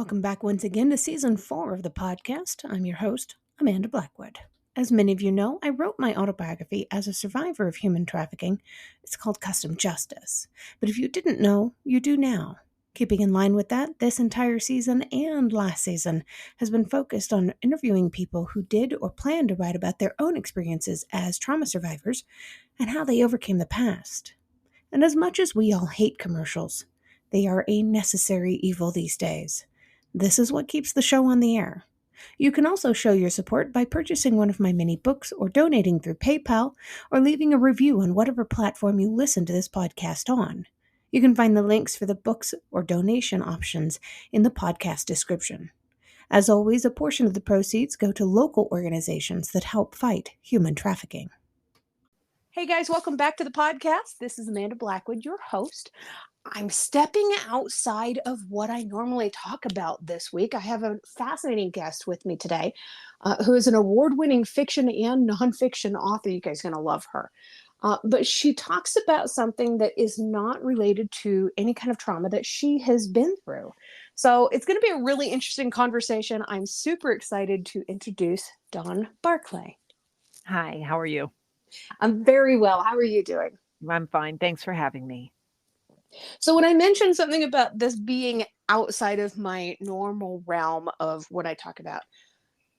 Welcome back once again to Season 4 of the podcast. I'm your host, Amanda Blackwood. As many of you know, I wrote my autobiography as a survivor of human trafficking. It's called Custom Justice. But if you didn't know, you do now. Keeping in line with that, this entire season and last season has been focused on interviewing people who did or plan to write about their own experiences as trauma survivors and how they overcame the past. And as much as we all hate commercials, they are a necessary evil these days. This is what keeps the show on the air. You can also show your support by purchasing one of my mini books or donating through PayPal or leaving a review on whatever platform you listen to this podcast on. You can find the links for the books or donation options in the podcast description. As always, a portion of the proceeds go to local organizations that help fight human trafficking. Hey guys, welcome back to the podcast. This is Amanda Blackwood, your host. I'm stepping outside of what I normally talk about this week. I have a fascinating guest with me today who is an award-winning fiction and nonfiction author. You guys are going to love her. But she talks about something that is not related to any kind of trauma that she has been through. So it's going to be a really interesting conversation. I'm super excited to introduce Dawn Barclay. Hi, how are you? I'm very well. How are you doing? I'm fine. Thanks for having me. So when I mentioned something about this being outside of my normal realm of what I talk about,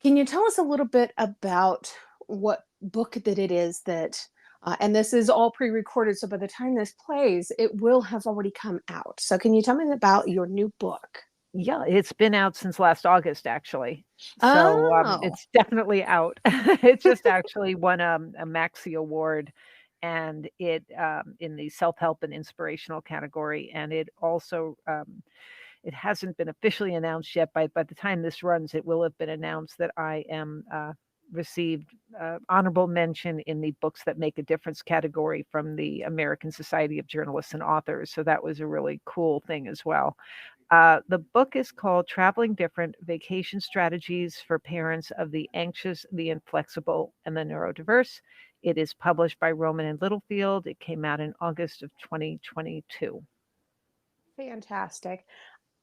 can you tell us a little bit about what book that it is that, and this is all pre-recorded, so by the time this plays, it will have already come out. So can you tell me about your new book? Yeah, it's been out since last August, actually. So Oh, it's definitely out. It just actually won a Maxi Award, and it in the self-help and inspirational category. And it also it hasn't been officially announced yet. By the time this runs, it will have been announced that I am received honorable mention in the Books That Make a Difference category from the American Society of Journalists and Authors. So that was a really cool thing as well. The book is called Traveling Different: Vacation Strategies for Parents of the Anxious, the Inflexible, and the Neurodiverse. It is published by Rowman and Littlefield. It came out in August of 2022. fantastic.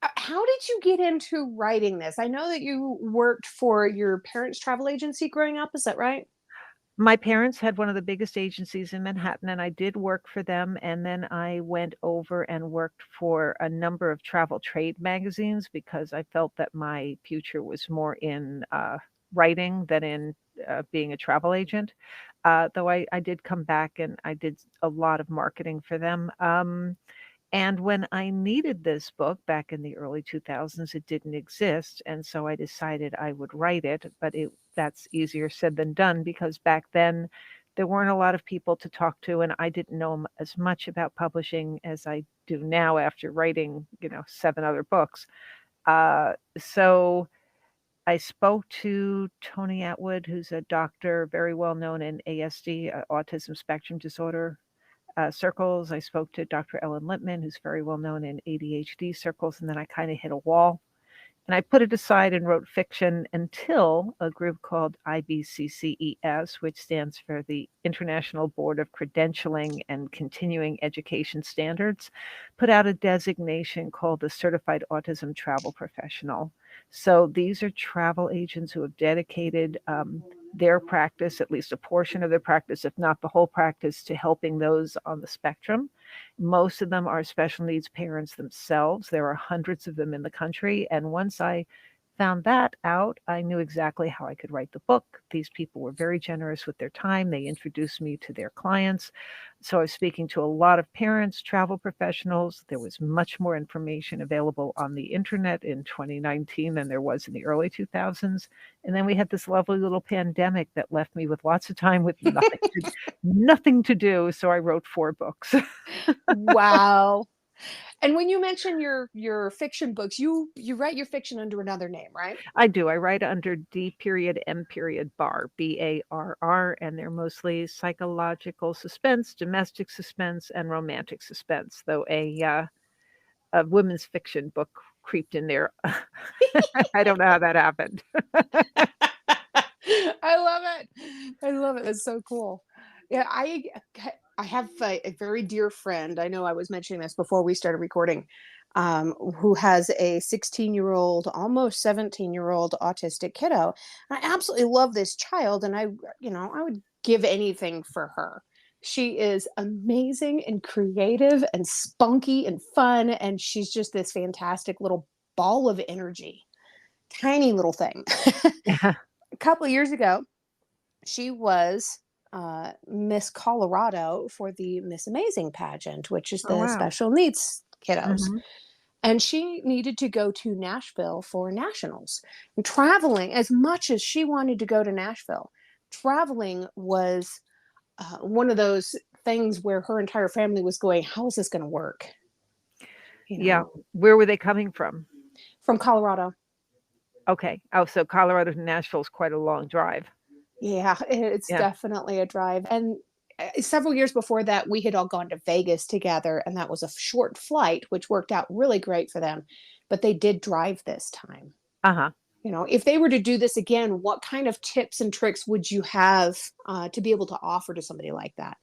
How did you get into writing this? I know that you worked for your parents' travel agency growing up. Is that right? My parents had one of the biggest agencies in Manhattan, and I did work for them. And then I went over and worked for a number of travel trade magazines because I felt that my future was more in writing than in being a travel agent. Though I did come back and I did a lot of marketing for them. And when I needed this book back in the early 2000s, it didn't exist. And so I decided I would write it, but that's easier said than done because back then there weren't a lot of people to talk to, and I didn't know as much about publishing as I do now after writing, 7 other books. So I spoke to Tony Atwood, who's a doctor very well known in ASD, autism spectrum disorder circles. I spoke to Dr. Ellen Lippman, who's very well known in ADHD circles, and then I kind of hit a wall. And I put it aside and wrote fiction until a group called IBCCES, which stands for the International Board of Credentialing and Continuing Education Standards, put out a designation called the Certified Autism Travel Professional. So these are travel agents who have dedicated their practice, at least a portion of their practice, if not the whole practice, to helping those on the spectrum. Most of them are special needs parents themselves. There are hundreds of them in the country. And once I found that out, I knew exactly how I could write the book. These people were very generous with their time. They introduced me to their clients. So I was speaking to a lot of parents, travel professionals. There was much more information available on the internet in 2019 than there was in the early 2000s. And then we had this lovely little pandemic that left me with lots of time with nothing to do. So I wrote 4 books. Wow. And when you mention your fiction books, you write your fiction under another name, right? I do. I write under D.M.Barr, Barr, and they're mostly psychological suspense, domestic suspense, and romantic suspense, though a women's fiction book creeped in there. I don't know how that happened. I love it. I love it. That's so cool. Yeah, I have a very dear friend. I know I was mentioning this before we started recording. who has a 16-year-old, almost 17-year-old autistic kiddo. I absolutely love this child, and I would give anything for her. She is amazing and creative and spunky and fun, and she's just this fantastic little ball of energy. Tiny little thing. Yeah. A couple of years ago, she was Miss Colorado for the Miss Amazing pageant, which is Oh, the wow. special needs kiddos. Mhm. And she needed to go to Nashville for nationals. And traveling, as much as she wanted to go to Nashville, traveling was one of those things where her entire family was going, how is this going to work? You Yeah. know, Where were they coming from? from Colorado. Okay. Oh, so Colorado to Nashville is quite a long drive. Yeah, it's Yeah. definitely a drive. And several years before that, we had all gone to Vegas together, and that was a short flight, which worked out really great for them. But they did drive this time. Uh-huh. If they were to do this again, what kind of tips and tricks would you have to be able to offer to somebody like that?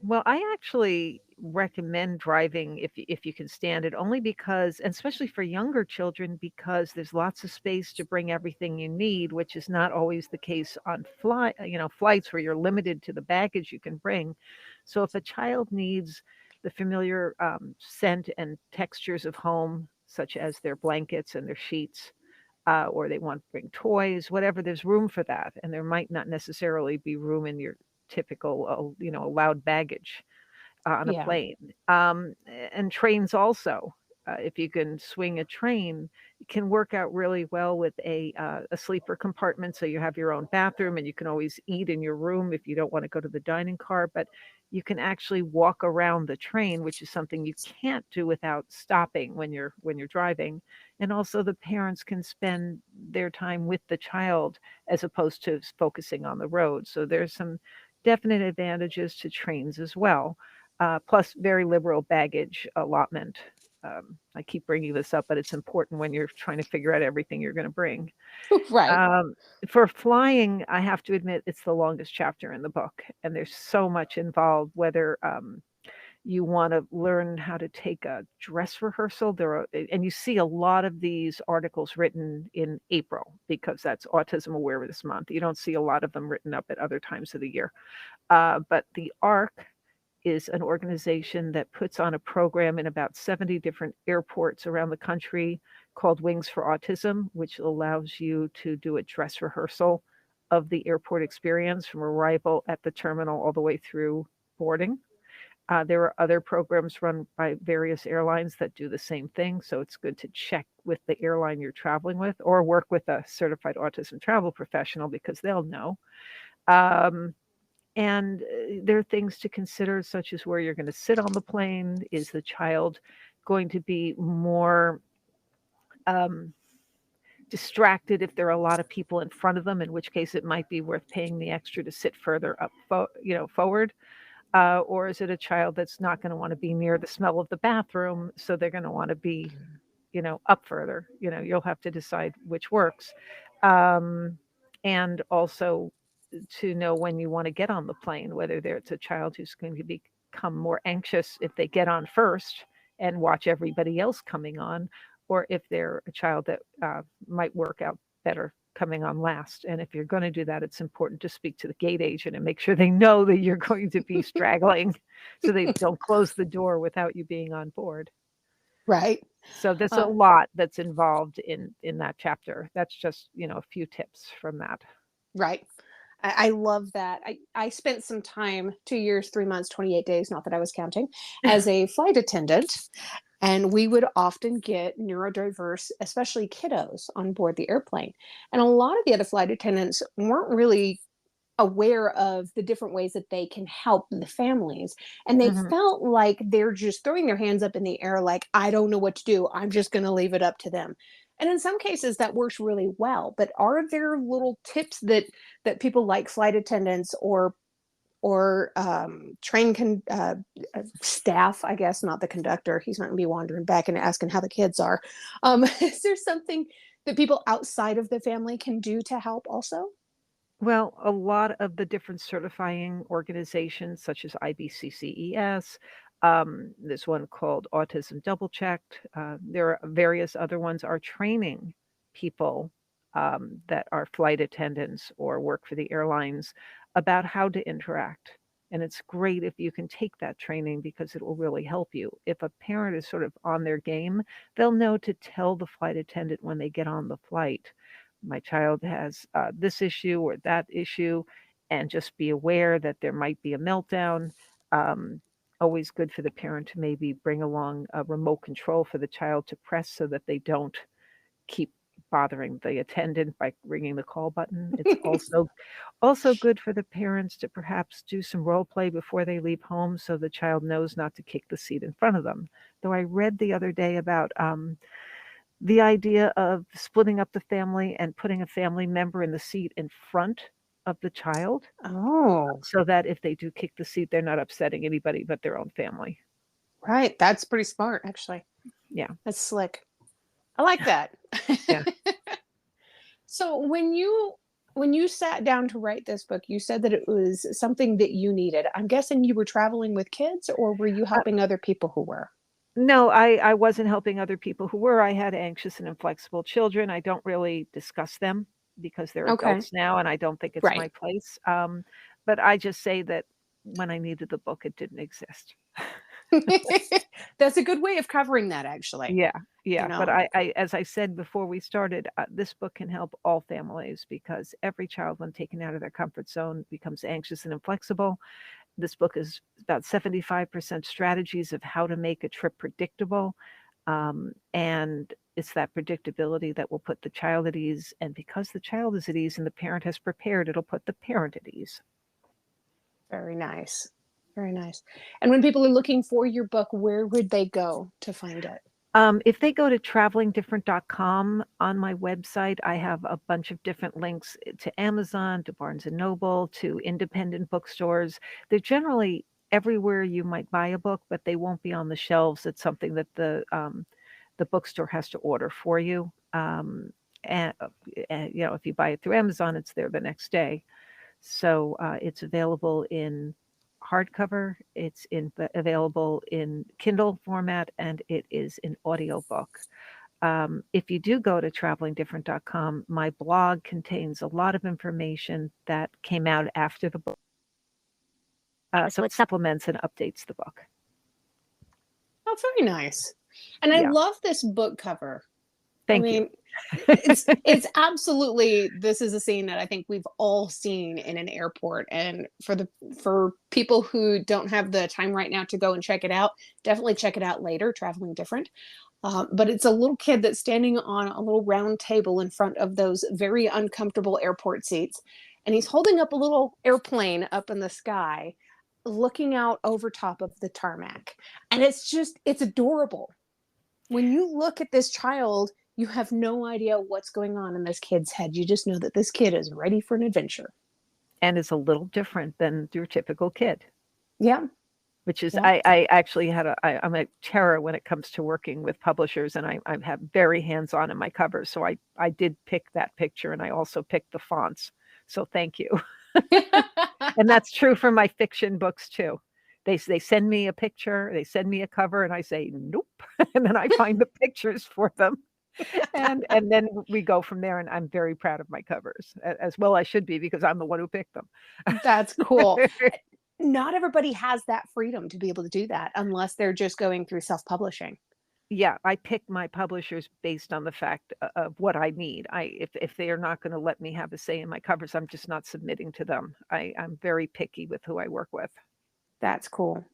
Well, I actually recommend driving if you can stand it, only because, and especially for younger children, because there's lots of space to bring everything you need, which is not always the case on flights where you're limited to the baggage you can bring. So if a child needs the familiar scent and textures of home, such as their blankets and their sheets, or they want to bring toys, whatever, there's room for that. And there might not necessarily be room in your typical, allowed baggage on a Yeah. plane. And trains also. If you can swing a train, it can work out really well with a sleeper compartment. So you have your own bathroom and you can always eat in your room if you don't want to go to the dining car. But you can actually walk around the train, which is something you can't do without stopping when you're driving. And also the parents can spend their time with the child as opposed to focusing on the road. So there's some definite advantages to trains as well, plus very liberal baggage allotment. I keep bringing this up, but it's important when you're trying to figure out everything you're going to bring. Right. Um, for flying, I have to admit it's the longest chapter in the book, and there's so much involved. Whether you want to learn how to take a dress rehearsal, and you see a lot of these articles written in April because that's Autism Awareness Month. You don't see a lot of them written up at other times of the year. But the ARC is an organization that puts on a program in about 70 different airports around the country called Wings for Autism, which allows you to do a dress rehearsal of the airport experience from arrival at the terminal all the way through boarding. There are other programs run by various airlines that do the same thing. So it's good to check with the airline you're traveling with or work with a certified autism travel professional because they'll know. Um, and there are things to consider, such as where you're going to sit on the plane. Is the child going to be more um, distracted if there are a lot of people in front of them? In which case, it might be worth paying the extra to sit further up, forward. Or is it a child that's not going to want to be near the smell of the bathroom, so they're going to want to be, up further? You'll have to decide which works. Um, and also to know when you want to get on the plane, whether it's a child who's going to become more anxious if they get on first and watch everybody else coming on, or if they're a child that might work out better coming on last. And if you're going to do that, it's important to speak to the gate agent and make sure they know that you're going to be straggling so they don't close the door without you being on board. Right. So there's a Uh, lot that's involved in that chapter. That's just, a few tips from that. right. I love that. I spent some time, 2 years, 3 months, 28 days, not that I was counting, as a flight attendant. And we would often get neurodiverse, especially kiddos, on board the airplane. And a lot of the other flight attendants weren't really aware of the different ways that they can help the families. And they Mhm. felt like they're just throwing their hands up in the air, like, I don't know what to do. I'm just going to leave it up to them. And in some cases that works really well. But are there little tips that people like flight attendants or staff, I guess, not the conductor. He's not going to be wandering back and asking how the kids are. Is there something that people outside of the family can do to help also? Well, a lot of the different certifying organizations, such as IBCCES, There's one called Autism Double Checked. There are various other ones are training people that are flight attendants or work for the airlines about how to interact. And it's great if you can take that training because it will really help you. If a parent is sort of on their game, they'll know to tell the flight attendant when they get on the flight, my child has this issue or that issue, and just be aware that there might be a meltdown. Um, Always good for the parent to maybe bring along a remote control for the child to press so that they don't keep bothering the attendant by ringing the call button. It's also good for the parents to perhaps do some role play before they leave home so the child knows not to kick the seat in front of them. Though I read the other day about the idea of splitting up the family and putting a family member in the seat in front of the child Oh, so that if they do kick the seat, they're not upsetting anybody but their own family. right. That's pretty smart, actually. Yeah, That's slick. I like that. yeah. So when you sat down to write this book, you said that it was something that you needed. I'm guessing you were traveling with kids, or were you Uh, helping other people who were? no, I wasn't helping other people who were. I had anxious and inflexible children. I don't really discuss them because they're Okay. adults now, and I don't think it's Right. my place. But I just say that when I needed the book, it didn't exist. That's a good way of covering that, actually. Yeah, You yeah, but know, as I said before we started, this book can help all families because every child, when taken out of their comfort zone, becomes anxious and inflexible. This book is about 75% strategies of how to make a trip predictable, and it's that predictability that will put the child at ease, and because the child is at ease and the parent has prepared, it'll put the parent at ease. very nice. Very nice. And when people are looking for your book, where would they go to find it? If they go to travelingdifferent.com on my website, I have a bunch of different links to Amazon, to Barnes and Noble, to independent bookstores. They're generally everywhere you might buy a book, but they won't be on the shelves. It's something that the bookstore has to order for you. And, if you buy it through Amazon, it's there the next day. So it's available in hardcover, available in Kindle format, and it is an audiobook. If you do go to travelingdifferent.com, my blog contains a lot of information that came out after the book. So it supplements and updates the book. Oh, very nice. And I Yeah. love this book cover. I Thank you. mean, it's absolutely, this is a scene that I think we've all seen in an airport. And for people who don't have the time right now to go and check it out, definitely check it out later. Traveling Different. But it's a little kid that's standing on a little round table in front of those very uncomfortable airport seats, and he's holding up a little airplane up in the sky, looking out over top of the tarmac. And it's adorable. When you look at this child, you have no idea what's going on in this kid's head. You just know that this kid is ready for an adventure. And it's a little different than your typical kid. Yeah. Which is Yeah. I actually I'm a terror when it comes to working with publishers, and I have very hands-on in my covers, so I did pick that picture, and I also picked the fonts, so thank you. And that's true for my fiction books too. They send me a picture, they send me a cover, and I say, "Nope," and then I find the pictures for them, and then we go from there, and I'm very proud of my covers, as well I should be because I'm the one who picked them. That's cool. Not everybody has that freedom to be able to do that unless they're just going through self-publishing. Yeah, I pick my publishers based on the fact of what I need. If they are not gonna let me have a say in my covers, I'm just not submitting to them. I'm very picky with who I work with. That's cool.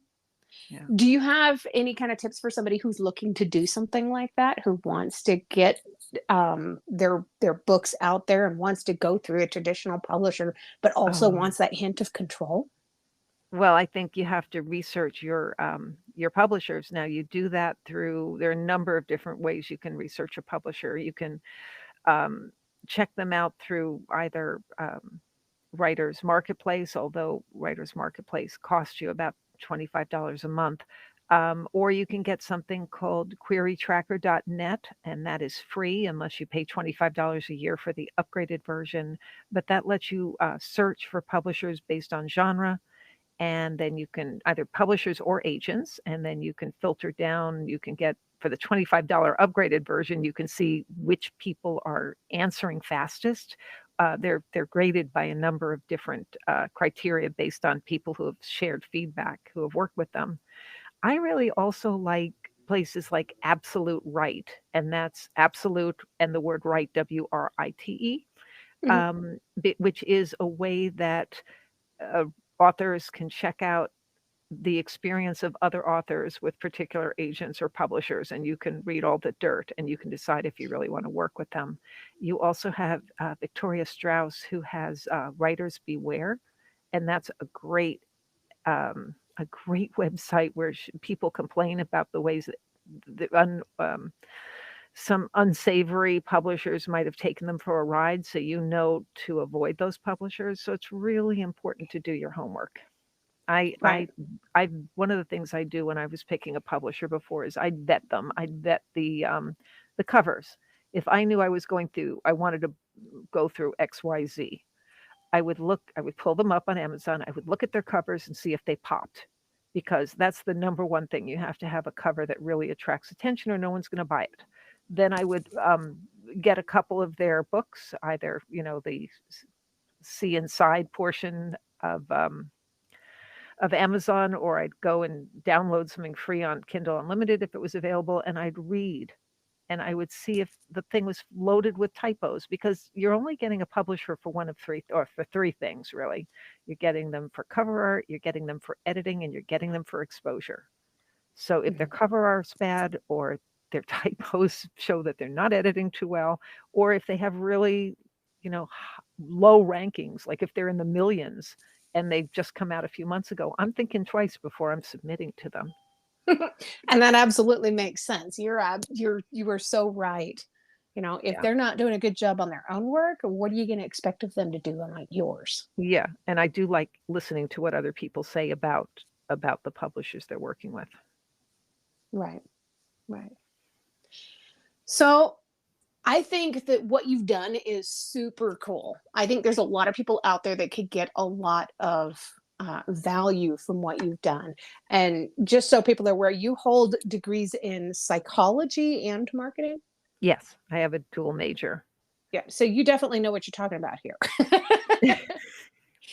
Yeah. Do you have any kind of tips for somebody who's looking to do something like that, who wants to get their books out there and wants to go through a traditional publisher, but also Oh, wants that hint of control? well, I think you have to research your publishers. Now you do that there are a number of different ways you can research a publisher. You can, um, check them out through either, Writers Marketplace, although Writers Marketplace costs you about $25 a month. Or you can get something called querytracker.net, and that is free unless you pay $25 a year for the upgraded version. But that lets you search for publishers based on genre and then you can either publishers or agents, and then you can filter down. You can get, for the $25 upgraded version, you can see which people are answering fastest. They're graded by a number of different criteria based on people who have shared feedback, who have worked with them. I really also like places like Absolute Write, and that's Absolute and the word Write, WRITE, Mhm. which is a way that uh, authors can check out the experience of other authors with particular agents or publishers, and you can read all the dirt and you can decide if you really want to work with them. You also have Victoria Strauss, who has Writers Beware, and that's a great website where people complain about the ways that some unsavory publishers might have taken them for a ride, so you know to avoid those publishers. So it's really important to do your homework. I Right. I I one of the things I do when I was picking a publisher before is I'd vet them. I'd vet the covers. If I knew I wanted to go through XYZ, I would pull them up on Amazon, I would look at their covers and see if they popped, because that's the number one thing. You have to have a cover that really attracts attention or no one's gonna buy it. Then I would, get a couple of their books, either, the see inside portion of Amazon, or I'd go and download something free on Kindle Unlimited if it was available, and I'd read, and I would see if the thing was loaded with typos, because you're only getting a publisher for one of three, or for three things really. You're getting them for cover art, you're getting them for editing, and you're getting them for exposure. So if their Mhm. cover art's bad, or their typos show that they're not editing too well, or if they have really, low rankings, like if they're in the millions and they've just come out a few months ago, I'm thinking twice before I'm submitting to them. And that absolutely makes sense. You are so right. If Yeah. they're not doing a good job on their own work, what are you going to expect of them to do on like yours? Yeah, and I do like listening to what other people say about the publishers they're working with. Right. Right. So I think that what you've done is super cool. I think there's a lot of people out there that could get a lot of value from what you've done. And just so people are aware, you hold degrees in psychology and marketing. Yes, I have a dual major. Yeah, so you definitely know what you're talking about here.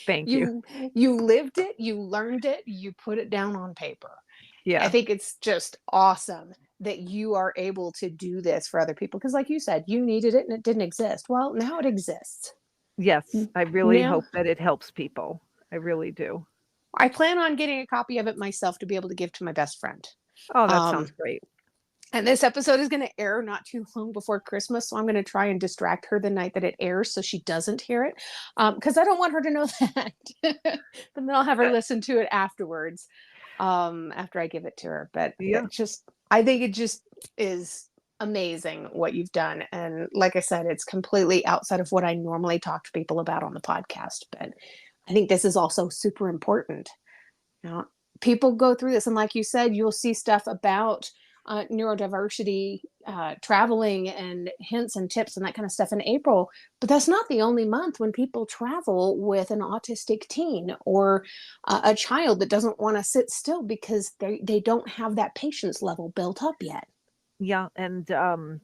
Thank you. You lived it, you learned it, you put it down on paper. I Yeah. think it's just awesome that you are able to do this for other people because like you said, you needed it and it didn't exist. Well, now it exists. Yes, I really Now hope that it helps people. I really do. I plan on getting a copy of it myself to be able to give to my best friend. Oh, that sounds Um, great. and this episode is going to air not too long before Christmas, so I'm going to try and distract her the night that it airs so she doesn't hear it, because I don't want her to know that. But then I'll have her listen to it afterwards, after I give it to her. But Yeah. I think it just is amazing what you've done, and like I said, it's completely outside of what I normally talk to people about on the podcast. But I think this is also super important. Now, people go through this, and like you said, you'll see stuff about neurodiversity, traveling, and hints and tips and that kind of stuff in April. But that's not the only month when people travel with an autistic teen or a child that doesn't want to sit still because they don't have that patience level built up yet. Yeah, and,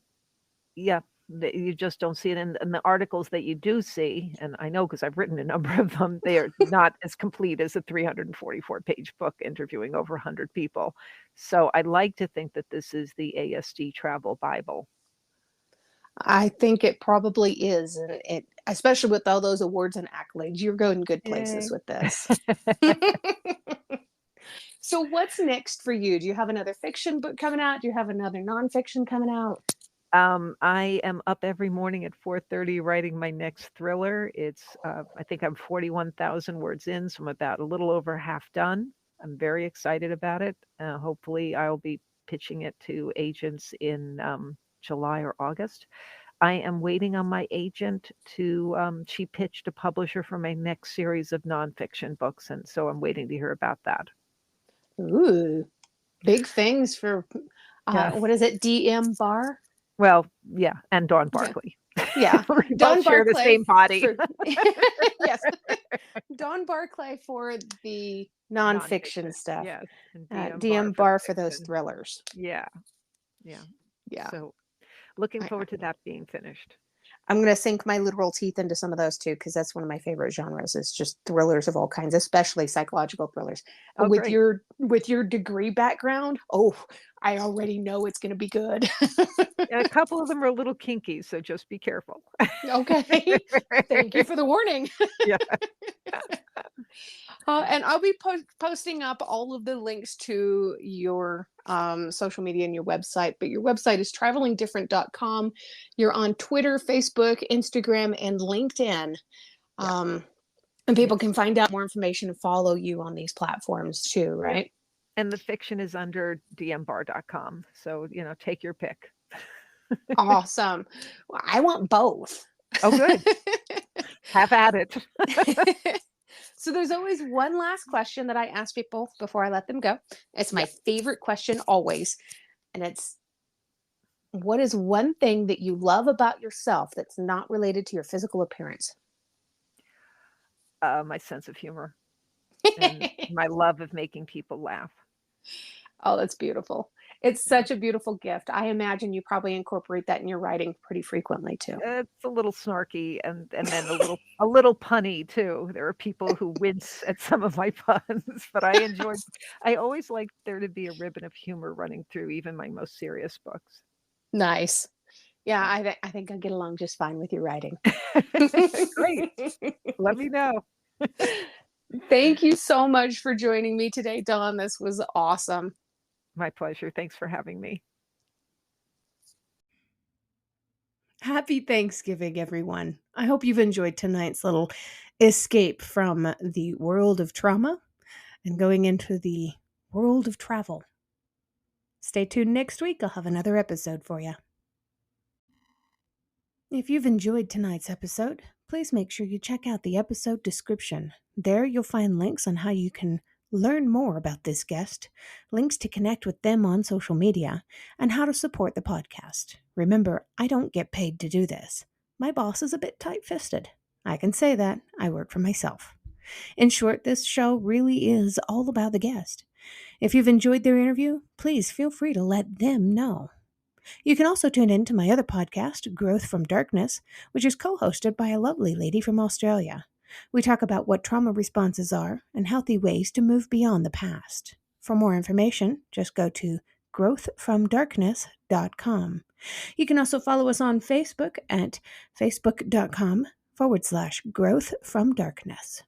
yeah, you just don't see it in the articles that you do see, and I know because 'cause I've written a number of them, they are not as complete as a 344-page book interviewing over 100 people. So I like to think that this is the ASD travel bible. I think it probably is, and it especially with all those awards and accolades, you're going good places Yay. with this. So what's next for you? Do you have another fiction book coming out? Do you have another nonfiction coming out? I am up every morning at 4:30 writing my next thriller. I think I'm 41,000 words in, so I'm about a little over half done. I'm very excited about it. Hopefully, I'll be pitching it to agents in July or August. I am waiting on my agent to, she pitched a publisher for my next series of nonfiction books, and so I'm waiting to hear about that. Ooh, big things for Yeah. what is it? DM Bar? Well, yeah, and Dawn Yeah. Barclay. Yeah. We Don both share the Barclay same body. for yes. Don Barclay for the nonfiction Nonfiction, stuff. yes, and DM Bar DM for the Bar for those fiction. thrillers. Yeah, yeah. Yeah. So, looking I, forward to that being finished. I'm going to sink my literal teeth into some of those too, because that's one of my favorite genres. Is just thrillers of all kinds, especially psychological thrillers. Oh, great. With your degree background, oh, I already know it's going to be good. And a couple of them are a little kinky, so just be careful. Okay, thank you for the warning. Yeah. And I'll be posting up all of the links to your social media and your website. But your website is travelingdifferent.com. You're on Twitter, Facebook, Instagram, and LinkedIn. Yeah. And people Yes. can find out more information and follow you on these platforms too, Yeah. right? And the fiction is under dmbar.com. So, take your pick. Awesome. Well, I want both. Oh, good. Have at it. So there's always one last question that I ask people before I let them go. It's my Yeah. favorite question always. And it's, what is one thing that you love about yourself that's not related to your physical appearance? My sense of humor and my love of making people laugh. Oh, that's beautiful. It's Yeah. such a beautiful gift. I imagine you probably incorporate that in your writing pretty frequently too. It's a little snarky and then a little punny too. There are people who wince at some of my puns, but I always like there to be a ribbon of humor running through even my most serious books. Nice. Yeah, Yeah. I think I get along just fine with your writing. Great. Let me know. Thank you so much for joining me today, Dawn. This was awesome. My pleasure. Thanks for having me. Happy Thanksgiving, everyone. I hope you've enjoyed tonight's little escape from the world of trauma and going into the world of travel. Stay tuned next week. I'll have another episode for you. If you've enjoyed tonight's episode, please make sure you check out the episode description. There you'll find links on how you can learn more about this guest, links to connect with them on social media, and how to support the podcast. Remember, I don't get paid to do this. My boss is a bit tight-fisted. I can say that. I work for myself. In short, this show really is all about the guest. If you've enjoyed their interview, please feel free to let them know. You can also tune in to my other podcast, Growth from Darkness, which is co-hosted by a lovely lady from Australia. We talk about what trauma responses are and healthy ways to move beyond the past. For more information, just go to growthfromdarkness.com. You can also follow us on Facebook at facebook.com/growthfromdarkness.